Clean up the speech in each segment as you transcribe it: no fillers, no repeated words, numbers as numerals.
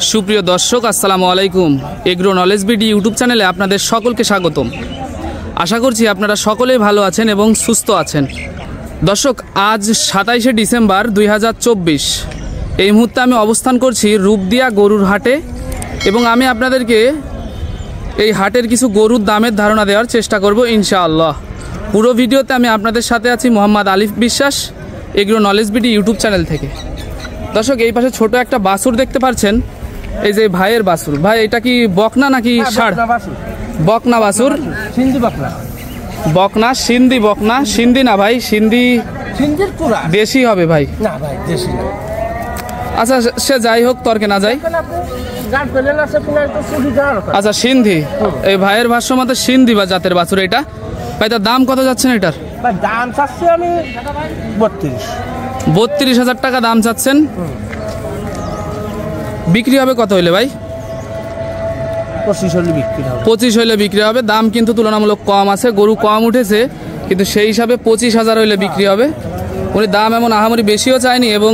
সুপ্রিয় দর্শক আসসালামু আলাইকুম। এগ্রো নলেজ বিডি ইউটিউব চ্যানেলে আপনাদের সকলকে স্বাগতম। আশা করছি আপনারা সকলেই ভালো আছেন এবং সুস্থ আছেন। দর্শক, আজ 27শে ডিসেম্বর 2024। এই মুহূর্তে আমি অবস্থান করছি রূপদিয়া গরুর হাটে এবং আমি আপনাদেরকে এই হাটের কিছু গরুর দামের ধারণা দেওয়ার চেষ্টা করব ইনশাআল্লাহ। পুরো ভিডিওতে আমি আপনাদের সাথে আছি মোহাম্মদ আলিফ বিশ্বাস, agro knowledge BD YouTube channel থেকে। দর্শক, এই পাশে ছোট একটা বাছুর দেখতে পাচ্ছেন, এই যে ভাইয়ের বাছুর। ভাই, এটা কি বকনা নাকি ষাঁড়? বকনা বাছুর, সিন্ধি বকনা। বকনা, সিন্ধি বকনা। সিন্ধি না ভাই, সিন্ধি দেশি হবে ভাই। না ভাই, দেশি না। আচ্ছা, সে যাই হোক, তর্কে না যাই। আচ্ছা, সিন্ধি। এই ভাইয়ের ভাষ্য মতে সিন্ধি বা জাতের বাছুর এটা। ভাই, তার দাম কত যাচ্ছেন এটার? দাম চাচ্ছি আমি 32,000 টাকা দাম চাচ্ছেন। বিক্রি হবে কত হইলে ভাই? 25 হলে বিক্রি হবে। 25 হইলে বিক্রি হবে। দাম কিন্তু তুলনামূলক কম আছে, গরু কম উঠেছে, কিন্তু সেই হিসাবে 25,000 হইলে বিক্রি হবে। উনি দাম এমন আহামরি বেশিও চায়নি এবং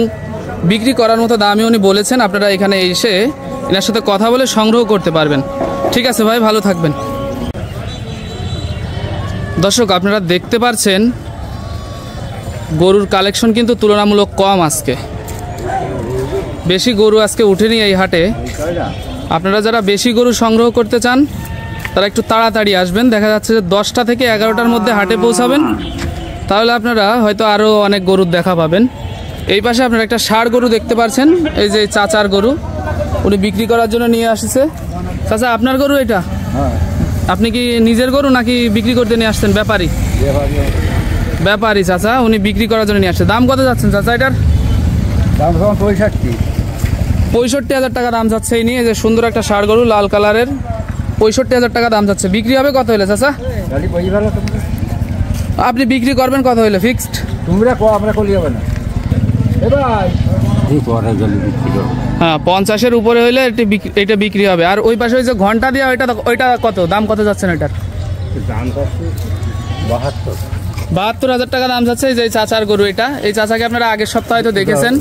বিক্রি করার মতো দামই উনি বলেছেন। আপনারা এখানে এসে এনার সাথে কথা বলে সংগ্রহ করতে পারবেন। ঠিক আছে ভাই, ভালো থাকবেন। দর্শক, আপনারা দেখতে পাচ্ছেন গরুর কালেকশন কিন্তু তুলনামূলক কম আজকে। বেশি গরু আজকে উঠেনি এই হাটে। আপনারা যারা বেশি গরু সংগ্রহ করতে চান তারা একটু তাড়াতাড়ি আসবেন। দেখা যাচ্ছে যে 10টা থেকে 11টার মধ্যে হাটে পৌঁছাবেন, তাহলে আপনারা হয়তো আরও অনেক গরুর দেখা পাবেন। এই পাশে আপনারা একটা ষাঁড় গরু দেখতে পাচ্ছেন, এই যে চাচার গরু, উনি বিক্রি করার জন্য নিয়ে আসছে। চাচা, আপনার গরু এটা? আপনি কি নিজের গরু নাকি বিক্রি করতে নিয়ে আসছেন? ব্যাপারী? ব্যাপারী চাচা, উনি বিক্রি করার জন্য নিয়ে আসছে। দাম কত যাচ্ছেন চাচা এটার? দাম 65,000 টাকা দাম যাচ্ছে। এই নিয়ে যে সুন্দর একটা ষাঁড় গরু, লাল কালারের, 65,000 টাকা দাম যাচ্ছে। বিক্রি হবে কত হলে চাচা? আপনি বিক্রি করবেন কত হলে ফিক্সড? হ্যাঁ, 50-এর উপরে হইলে এটা বিক্রি হবে। আর ওই পাশে ওই যে ঘন্টা দেওয়া ওইটা কত দাম, কত যাচ্ছেন এটার? 72,000 টাকা দাম যাচ্ছে। এই যে চাচার গরু এটা, এই চাচাকে আপনারা আগের সপ্তাহে তো দেখেছেন।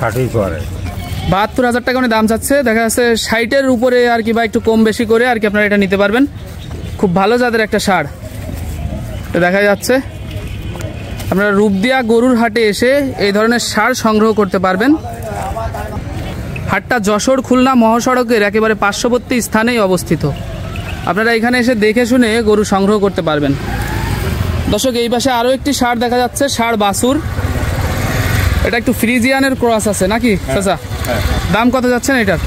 72,000 টাকা উনি দাম চাচ্ছে। দেখা যাচ্ছে 60-এর উপরে আর কি বা একটু কম বেশি করে আর কি আপনারা এটা নিতে পারবেন। খুব ভালো জাতের একটা ষাঁড় দেখা যাচ্ছে। আপনারা রূপদিয়া গরুর হাটে এসে এই ধরনের ষাঁড় সংগ্রহ করতে পারবেন। হাটটা যশোর খুলনা মহাসড়কের একেবারে পার্শ্ববর্তী স্থানেই অবস্থিত। আপনারা এখানে এসে দেখে শুনে গরু সংগ্রহ করতে পারবেন। দর্শক, এই পাশে আরও একটি ষাঁড় দেখা যাচ্ছে, ষাঁড় বাছুর। এটা একটু ফ্রিজিয়ানের ক্রস আছে নাকি চাচা? দাম কত যাচ্ছেন এটার?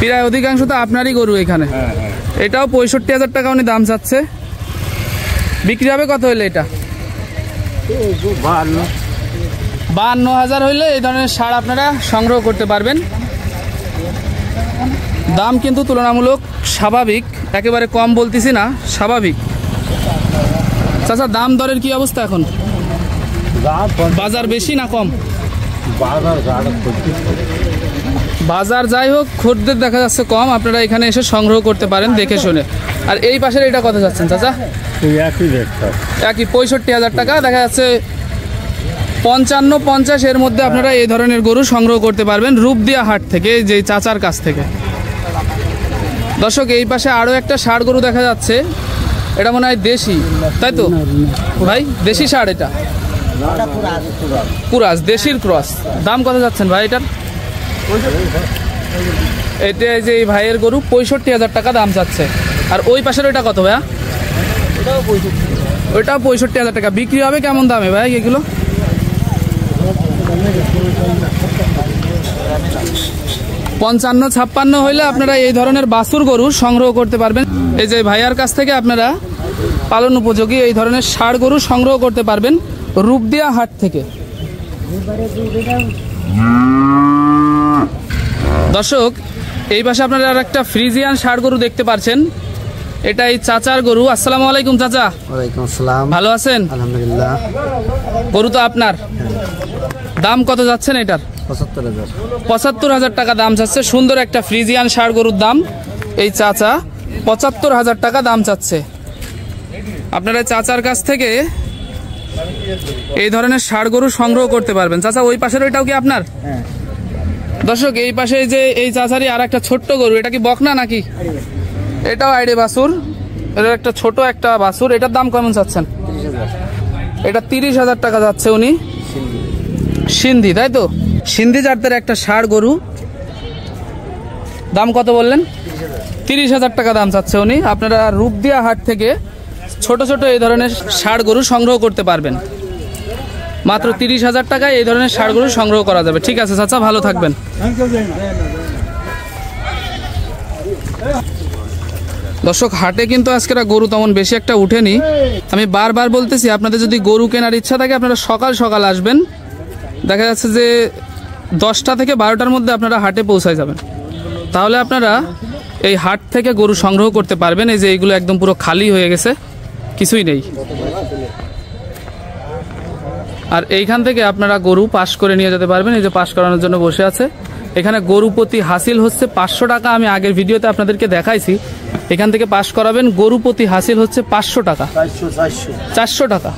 প্রায় অধিকাংশ তো আপনারই গরু এখানে। এটাও 65,000 টাকা উনি দাম চাচ্ছে। বিক্রি হবে কত হইলে এটা? 52,000 হইলে এই ধরনের ষাঁড় আপনারা সংগ্রহ করতে পারবেন। দাম কিন্তু তুলনামূলক স্বাভাবিক, একেবারে কম বলতেছি না, স্বাভাবিক। চাচা, দাম দরের কি অবস্থা এখন? বাজার বেশি না কম? বাজার যাই হোক, খদ্দের দেখা যাচ্ছে কম। আপনারা এখানে এসে সংগ্রহ করতে পারেন দেখে শুনে। আর এই পাশের এটা কত যাচ্ছেন চাচা? একই 65,000 টাকা। দেখা যাচ্ছে 55-50 এর মধ্যে আপনারা এই ধরনের গরু সংগ্রহ করতে পারবেন রূপদিয়া হাট থেকে, যে চাচার কাছ থেকে। দর্শক, এই পাশে আরও একটা ষাঁড় গরু দেখা যাচ্ছে। এটা মনে হয় দেশি, তাই তো ভাই? দেশি ষাঁড় এটা? কুরাস, দেশির ক্রস। দাম কত যাচ্ছেন ভাই এটার? এটা যে এই ভাইয়ের গরু, 65,000 টাকা দাম যাচ্ছে। আর ওই পাশের ওইটা কত ভাইয়া? ওইটাও 65,000 টাকা। বিক্রি হবে কেমন দামে ভাই এগুলো? 55-56 হইলে আপনারা এই ধরনের বাছুর গরু সংগ্রহ করতে পারবেন। এই যে ভাইয়ার কাছ থেকে আপনারা পালন উপযোগী এই ধরনের ষাঁড় গরু সংগ্রহ করতে পারবেন রূপদিয়া হাট থেকে। দর্শক, এই পাশে আপনারা আর একটা ফ্রিজিয়ান ষাঁড় গরু দেখতে পাচ্ছেন। এটা এই চাচার গরু। আসসালামু আলাইকুম চাচা। ওয়ালাইকুম আসসালাম। ভালো আছেন? আলহামদুলিল্লাহ। গরু তো আপনার। দাম কত যাচ্ছেন এটার? 75,000 টাকা দাম চাচ্ছে। সুন্দর একটা ফ্রিজিয়ান ষাঁড় গরুর দাম এই চাচা 75,000 টাকা দাম চাচ্ছে। আপনারা চাচার কাছ থেকে এই ধরনের ষাঁড় গরু সংগ্রহ করতে পারবেন। চাচা, ওই পাশের ওইটাও কি আপনার? দর্শক এই পাশে যে এই চাচারি আর একটা ছোট্ট গরু, এটা কি বকনা নাকি? এটাও আইডি বাছুর, এটা একটা ছোট একটা বাছুর। এটার দাম কেমন চাচ্ছেন? এটা 30,000 টাকা যাচ্ছে উনি। সিন্ধি, তাই তো? সিন্ধি জাতের একটা ষাঁড় গরু, দাম কত বললেন? 30,000 টাকা দাম চাচ্ছে উনি। আপনারা রূপদিয়া হাট থেকে ছোট ছোট এই ধরনের ষাঁড় গরু সংগ্রহ করতে পারবেন। মাত্র 30,000 টাকায় এই ধরনের ষাঁড় গরু সংগ্রহ করা যাবে। ঠিক আছে চাচা, ভালো থাকবেন। দর্শক হাটে কিন্তু আজকে গরু তেমন বেশি একটা উঠেনি। আমি বারবার বলতেছি, আপনাদের যদি গরু কেনার ইচ্ছা থাকে আপনারা সকাল সকাল আসবেন। দেখা যাচ্ছে যে 10টা থেকে 12টার মধ্যে আপনারা হাটে পৌঁছায় যাবেন, তাহলে আপনারা এই হাট থেকে গরু সংগ্রহ করতে পারবেন। এই যে এইগুলো একদম পুরো খালি হয়ে গেছে, কিছুই নেই। আর এইখান থেকে আপনারা গরু পাস করে নিয়ে যেতে পারবেন। এই যে পাস করানোর জন্য বসে আছে। এখানে গরু প্রতি হাসিল হচ্ছে 500 টাকা। আমি আগের ভিডিওতে আপনাদেরকে দেখাইছি। এখান থেকে পাস করাবেন, গরু প্রতি হাসিল হচ্ছে 500 টাকা, 400 টাকা।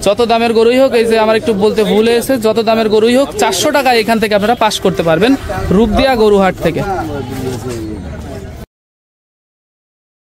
যত দামের গরুই হোক, এই যে আমার একটু বলতে ভুল হয়েছে, যত দামের গরুই হোক 400 টাকা এখান থেকে আপনারা পাস করতে পারবেন রূপদিয়া গরু হাট থেকে।